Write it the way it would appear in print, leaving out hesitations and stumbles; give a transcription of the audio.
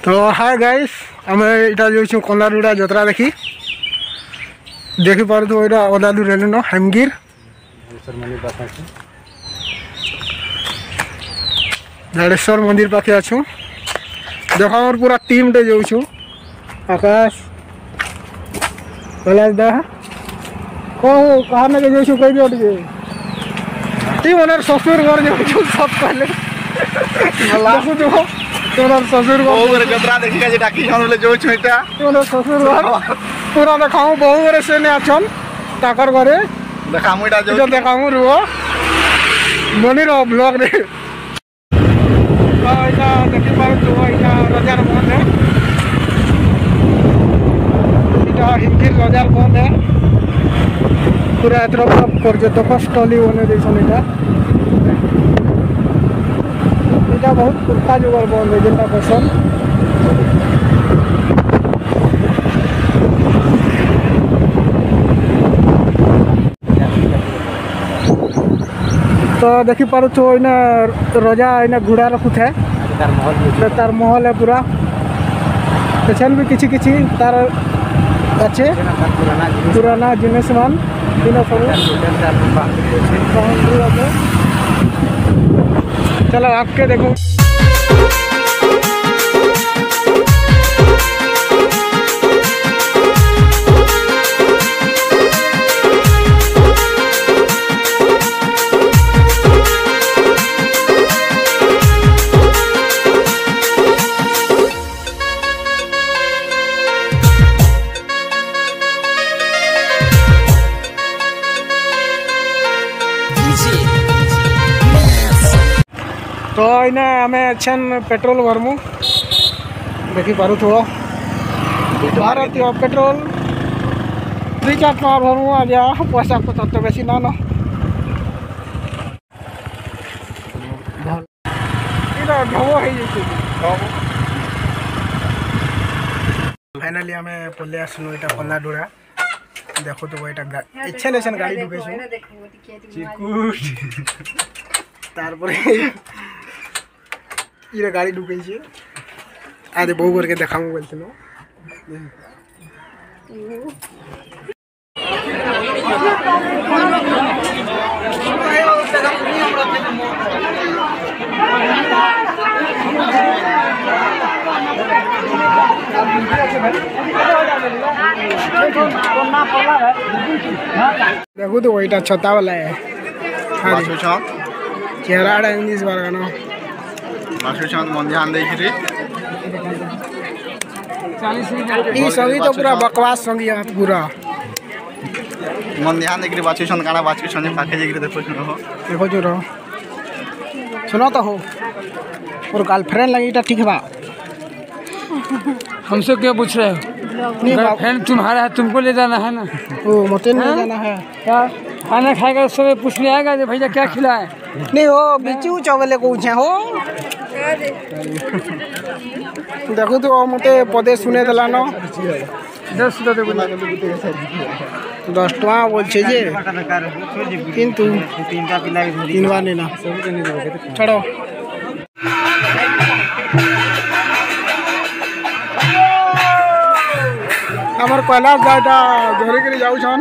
तो hi guys आम इटा जो कंदारुड़ा जतरा देखी पारे यहाँ ओदालू रेल न हेमगिर झाड़ेश्वर मंदिर पाखे अच्छु देख मोर पूरा टीम टे जाऊँ आकाश कैलाश दा कह कहा ना जाऊँ कह दियो टे टीम ओनर ससुर घर जाऊँ सब पहले तोर ससुर घर जतरा देखिका जे डाकी छन ले जो छटा तोर ससुर घर पूरा देखाऊँ बहु घरे से ने अछन ताकर घरे देखामु इटा जो देखाऊँ रुओ बनी रहो ब्लॉग रे इटा देखि पार तो इटा रजार बंद है इटा हिमगिर रजार बंद है पूरा एतर पर्यटक स्थली बने देसन इटा बहुत पुरखा जुगर बंद है जेटा पसंद तो देखी पार इना रजा इना घोड़ा रखुथे तार महल है पूरा पेछन भी किछि किछि तार अच्छे पुराना जिनिस मान चलो आपके देखो तो इना आम छन पेट्रोल भरमु देखी पार भारतीय पेट्रोल 3-4 टका भरमु आज पैसा पतर तो बेसी ना न फाइनाली आम पलि आसनु यहाँ कंदारुड़ा देखो तो यहाँ इच्छा नहीं गाड़ी ढुकेछु ये गाड़ी ढुके आदि बहु करके देखा बोलते देखो तो वही छता वाला है चेहरा इंग्लिश बार गाना संगी तो पूरा बकवास संगी पूरा मन ध्यान देखि बाछुछन काना बाछुछन पाखे जेकि देखो जो रहो सुनो तो हो और गर्लफ्रेंड लगी तो ठीक बा हमसे क्या पूछ रहे हो गर्लफ्रेंड तुम्हारा है तुमको ले जाना है ना ओ मोटे नहीं जाना है क्या खाना खाएगा सब पूछने आएगा जो भैया क्या खिलाए नहीं हो बिचू चौगले को पूछे हो देखो तो मते पदे सुने दला न 10 टका बोल छे जे किंतु किनवा नहीं ना छोड़ो हमर कैलाश दादा धरे के जाऊ छन